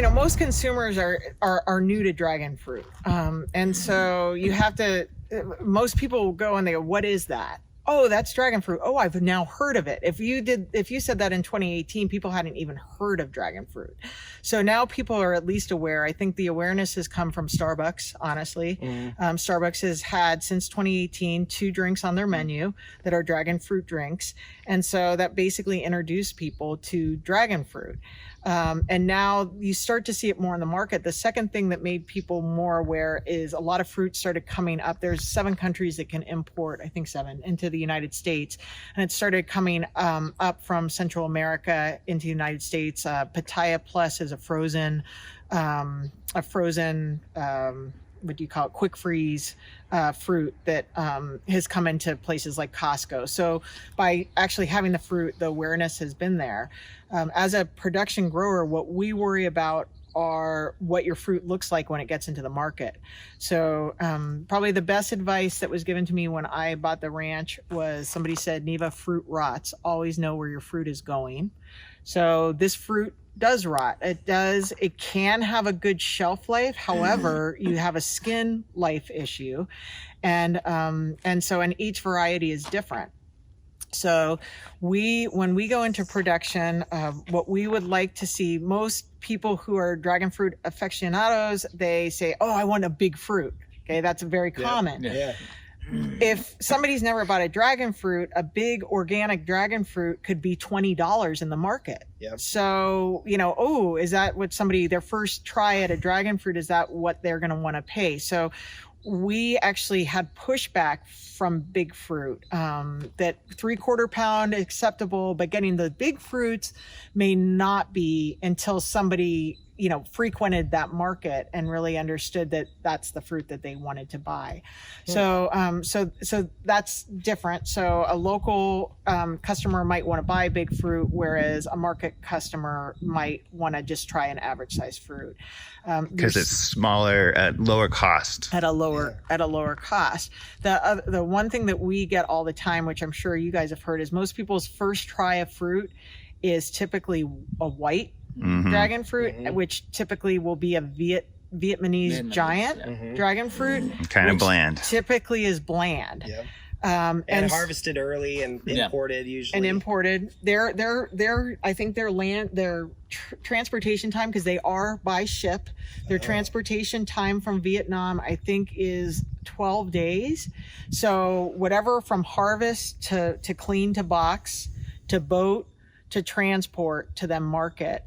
most consumers are new to dragon fruit. And so you have to, most people go and they go, what is that? Oh, that's dragon fruit. Oh, I've now heard of it. If you said that in 2018, people hadn't even heard of dragon fruit. So now people are at least aware. I think the awareness has come from Starbucks, honestly. Starbucks has had since 2018 2 drinks on their menu that are dragon fruit drinks. And so that basically introduced people to dragon fruit. And now you start to see it more in the market. The second thing that made people more aware is a lot of fruit started coming up. There's 7 countries that can import, I think 7, into the United States. And it started coming up from Central America into the United States. Pitaya Plus is a frozen, what do you call it, quick freeze fruit that has come into places like Costco. So by actually having the fruit, the awareness has been there. As a production grower, what we worry about are what your fruit looks like when it gets into the market. So probably the best advice that was given to me when I bought the ranch was somebody said, NEVA, fruit rots. Always know where your fruit is going. So this fruit does rot. It can have a good shelf life. However, you have a skin life issue. And each variety is different. So when we go into production, what we would like to see, most people who are dragon fruit aficionados, they say, oh, I want a big fruit. Okay, that's very common. Yeah. If somebody's never bought a dragon fruit, a big organic dragon fruit could be $20 in the market. Yep. So, is that what their first try at a dragon fruit, is that what they're going to want to pay? So we actually had pushback from big fruit, that 3/4 pound acceptable, but getting the big fruits may not be until somebody frequented that market and really understood that that's the fruit that they wanted to buy. So that's different. So a local customer might want to buy big fruit, whereas a market customer might want to just try an average size fruit. Because it's smaller at lower cost. At a lower cost. The one thing that we get all the time, which I'm sure you guys have heard, is most people's first try of fruit is typically a white dragon fruit, which typically will be a Vietnamese giant dragon fruit. Kind of bland. Typically is bland. Yeah. And harvested early and imported usually. And imported. I think their transportation time, because they are by ship, their transportation time from Vietnam, I think, is 12 days. So whatever from harvest to clean to box to boat to transport to then market,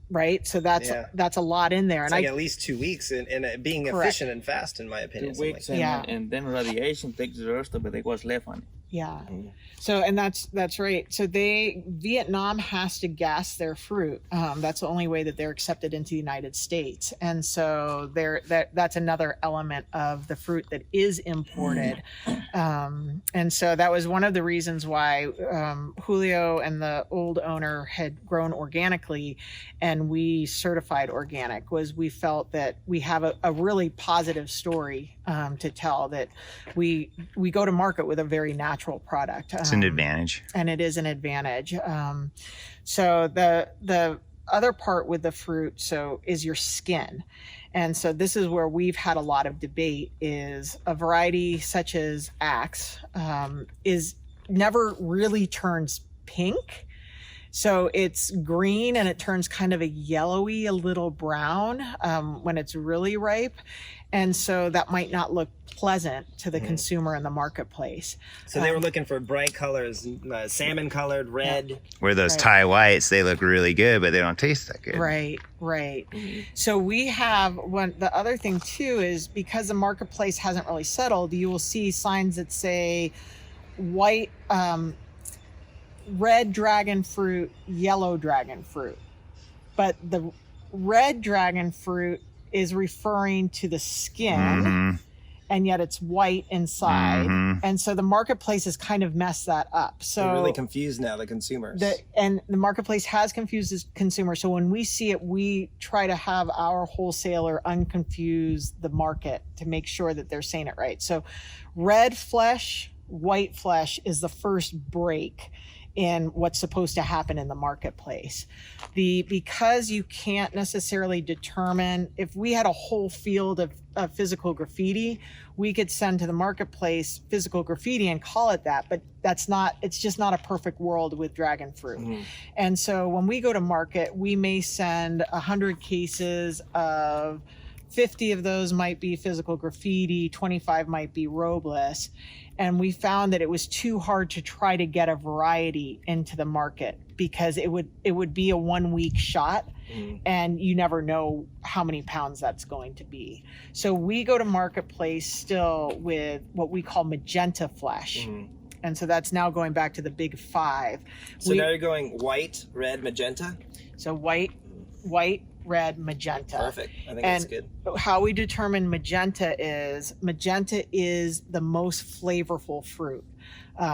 right? So that's a lot in there. It's and like at least 2 weeks and being efficient and fast, in my opinion. 2 weeks, and then radiation takes the rest of it. It was left on it. Yeah. So, and that's right. So Vietnam has to gas their fruit. That's the only way that they're accepted into the United States. And so that's another element of the fruit that is imported. And so that was one of the reasons why Julio and the old owner had grown organically, and we certified organic, was we felt that we have a really positive story to tell, that we go to market with a very natural product. It's an advantage. And it is an advantage. So the other part with the fruit, is your skin. And so this is where we've had a lot of debate, is a variety such as Axe is never really turns pink. So it's green and it turns kind of a yellowy, a little brown when it's really ripe. And so that might not look pleasant to the consumer in the marketplace. So they were looking for bright colors, salmon colored, red. Where those Thai whites, they look really good, but they don't taste that good. Right. So we have the other thing too is, because the marketplace hasn't really settled, you will see signs that say white, red dragon fruit, yellow dragon fruit. But the red dragon fruit is referring to the skin, and yet it's white inside. And so the marketplace has kind of messed that up. So they're really confused now, the consumers. And the marketplace has confused the consumer. So when we see it, we try to have our wholesaler unconfuse the market to make sure that they're saying it right. So red flesh, white flesh is the first break in what's supposed to happen in the marketplace. Because you can't necessarily determine, if we had a whole field of physical graffiti, we could send to the marketplace physical graffiti and call it that, but it's just not a perfect world with dragon fruit. And so when we go to market, we may send 100 cases of 50 of those might be physical graffiti, 25 might be robless. And we found that it was too hard to try to get a variety into the market because it would be a 1 week shot and you never know how many pounds that's going to be. So we go to marketplace still with what we call magenta flesh. And so that's now going back to the big 5. So now you're going white, red, magenta? So white, red, magenta. Perfect. I think that's good. How we determine magenta is the most flavorful fruit.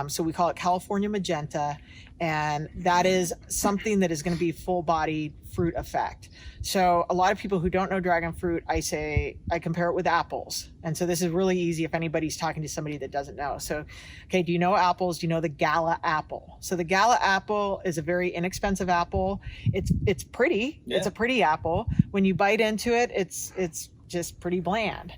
So we call it California magenta, and that is something that is going to be full-bodied fruit effect. So a lot of people who don't know dragon fruit, I compare it with apples. And so this is really easy if anybody's talking to somebody that doesn't know. So, okay, do you know apples? Do you know the Gala apple? So the Gala apple is a very inexpensive apple. It's pretty. Yeah. It's a pretty apple. When you bite into it, it's just pretty bland.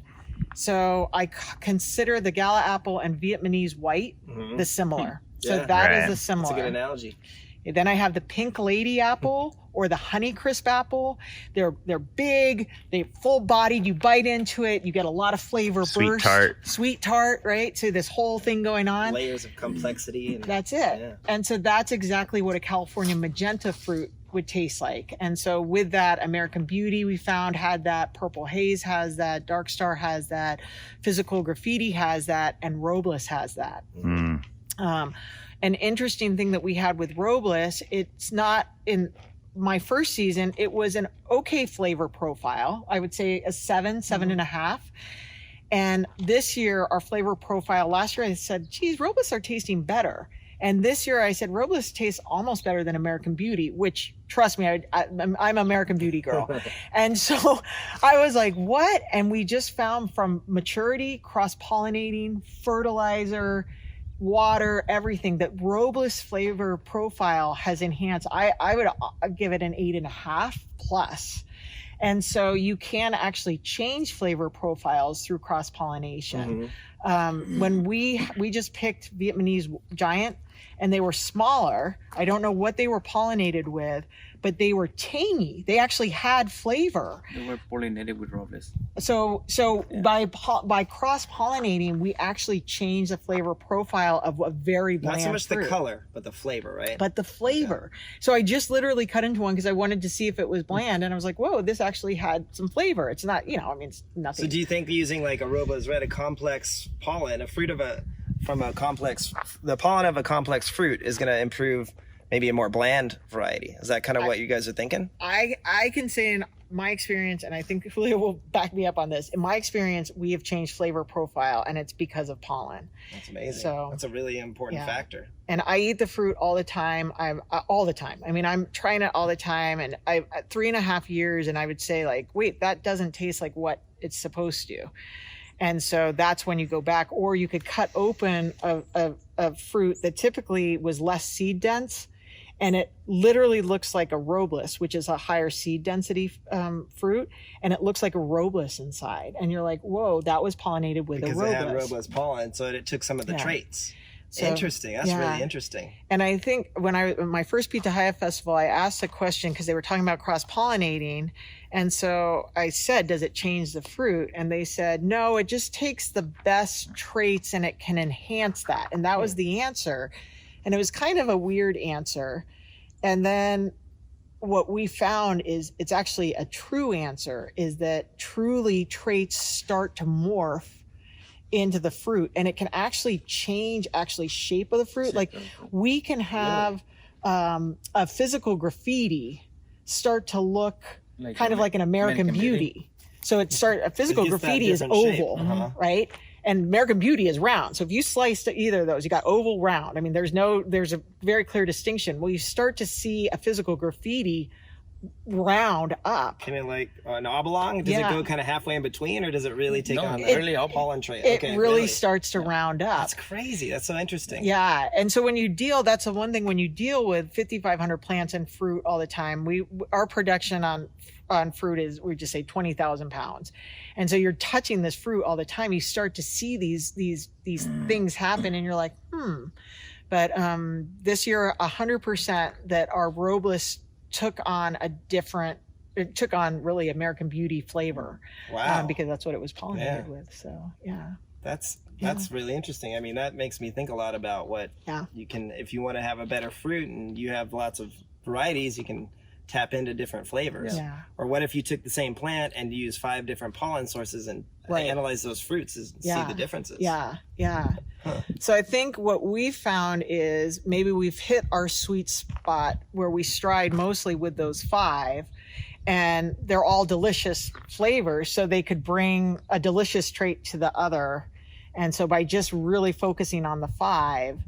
So I consider the Gala apple and Vietnamese white the similar. So that is the similar. That's a good analogy. Then I have the pink lady apple or the Honeycrisp apple. They're big, they're full bodied. You bite into it, you get a lot of flavor burst. Sweet tart, right? So this whole thing going on. Layers of complexity. That's it. Yeah. And so that's exactly what a California magenta fruit would taste like. And so with that, American Beauty we found had that, Purple Haze has that, Dark Star has that, Physical Graffiti has that, and Robles has that. An interesting thing that we had with Robles, it's not in my first season, it was an okay flavor profile. I would say a 7.5. And this year, our flavor profile, last year I said, geez, Robles are tasting better. And this year I said, Robles tastes almost better than American Beauty, which, trust me, I'm American Beauty girl. And so I was like, what? And we just found from maturity, cross-pollinating, fertilizer, water, everything, that Robles flavor profile has enhanced. I would give it an 8.5 plus. And so you can actually change flavor profiles through cross-pollination. When we just picked Vietnamese giant, and they were smaller. I don't know what they were pollinated with, but they were tangy. They actually had flavor. They were pollinated with Robles. So by cross-pollinating, we actually changed the flavor profile of a very bland Not so much fruit. The color, but the flavor, right? But the flavor. So I just literally cut into one because I wanted to see if it was bland, and I was like, whoa, this actually had some flavor. It's not, it's nothing. So do you think using like a Robles red, a complex pollen, the pollen of a complex fruit is going to improve maybe a more bland variety? Is that kind of what you guys are thinking? I can say in my experience, and I think Julio will back me up on this, in my experience, we have changed flavor profile, and it's because of pollen. That's amazing. So that's a really important factor. And I eat the fruit all the time. I'm trying it all the time, and I 3.5 years, and I would say like, wait, that doesn't taste like what it's supposed to. And so that's when you go back, or you could cut open a fruit that typically was less seed dense, and it literally looks like a Robles, which is a higher seed density fruit, and it looks like a Robles inside. And you're like, whoa, that was pollinated with a Robles. Because it had Robles pollen, so it took some of the traits. So, interesting. That's really interesting. And I think when my first Pizza Haya Festival, I asked a question because they were talking about cross-pollinating. And so I said, does it change the fruit? And they said, no, it just takes the best traits and it can enhance that. And that was the answer. And it was kind of a weird answer. And then what we found is it's actually a true answer, is that truly traits start to morph into the fruit, and it can actually change shape of the fruit. Like we can have a physical graffiti start to look like kind of like an American Beauty. So a physical graffiti is oval, right? And American Beauty is round. So if you slice either of those, you got oval, round. I mean, there's a very clear distinction. Well, you start to see a physical graffiti round up. Kind of like an oblong? Does it go kind of halfway in between, or does it really take on the pollen trait? It really starts to round up. That's crazy. That's so interesting. Yeah. And so when you deal, that's the one thing, when you deal with 5,500 plants and fruit all the time, our production on fruit is, we just say 20,000 pounds. And so you're touching this fruit all the time. You start to see these things happen, and you're like, But this year, 100% that our Robles took on it took on really American Beauty flavor. Wow. Because that's what it was pollinated with. So, yeah. That's really interesting. I mean, that makes me think a lot about what you can, if you want to have a better fruit and you have lots of varieties, you can tap into different flavors. Yeah. Or what if you took the same plant and use 5 different pollen sources and analyze those fruits and see the differences? Yeah. So I think what we found is maybe we've hit our sweet spot where we stride mostly with those 5, and they're all delicious flavors, so they could bring a delicious trait to the other. And so by just really focusing on the 5,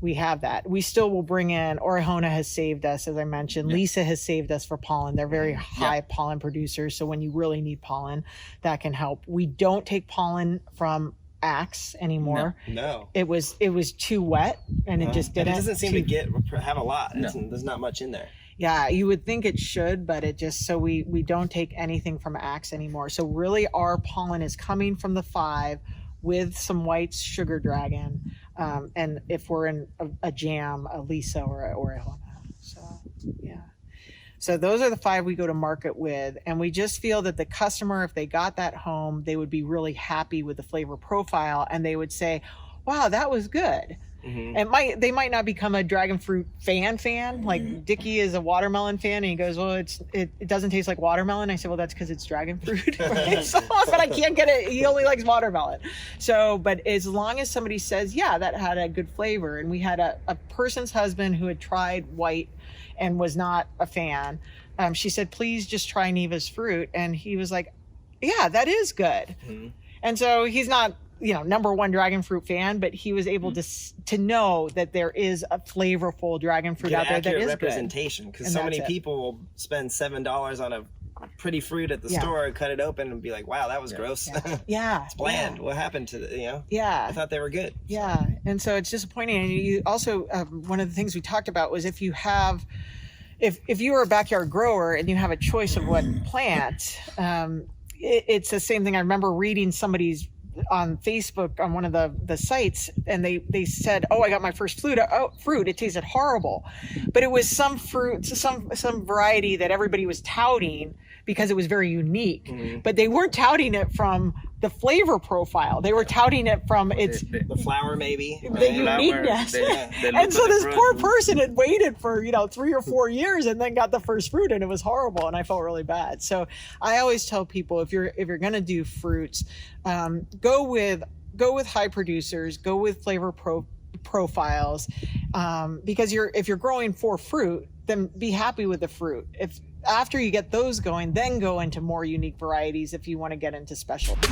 we have that. We still will bring in, Orejona has saved us, as I mentioned. Lisa has saved us for pollen. They're very high pollen producers. So when you really need pollen, that can help. We don't take pollen from Axe anymore. No. It was too wet, and it just didn't. It doesn't seem to have a lot. There's not much in there. Yeah, you would think it should, but it just, so we don't take anything from Axe anymore. So really our pollen is coming from the 5 with some whites, sugar dragon, and if we're in a jam, a Lisa or a Orejona. So yeah. So those are the 5 we go to market with, and we just feel that the customer, if they got that home, they would be really happy with the flavor profile, and they would say, wow, that was good. And they might not become a dragon fruit fan. Like Dickie is a watermelon fan, and he goes, well, it doesn't taste like watermelon. I said, well, that's because it's dragon fruit. Right? So, but I can't get it. He only likes watermelon. So, but as long as somebody says, yeah, that had a good flavor. And we had a person's husband who had tried white and was not a fan. She said, please just try NEVA's fruit. And he was like, yeah, that is good. And so he's not, #1 dragon fruit fan, but he was able to know that there is a flavorful dragon fruit out there that is representation, because so many people will spend $7 on a pretty fruit at the store and cut it open and be like, wow, that was gross. It's bland. What happened to the, I thought they were good. Yeah. And so it's disappointing. And you also, one of the things we talked about was if you are a backyard grower and you have a choice of what plant, it's the same thing. I remember reading somebody's on Facebook on one of the sites, and they said, oh, I got my first fruit. It tasted horrible. But it was some fruit, some variety that everybody was touting because it was very unique. But they weren't touting it from the flavor profile. They were touting it from the flower, maybe. The uniqueness. And so this poor person had waited for 3 or 4 years and then got the first fruit, and it was horrible, and I felt really bad. So I always tell people, if you're gonna do fruits, go with high producers, go with flavor profiles, because if you're growing for fruit, then be happy with the fruit. If after you get those going, then go into more unique varieties if you want to get into specialty.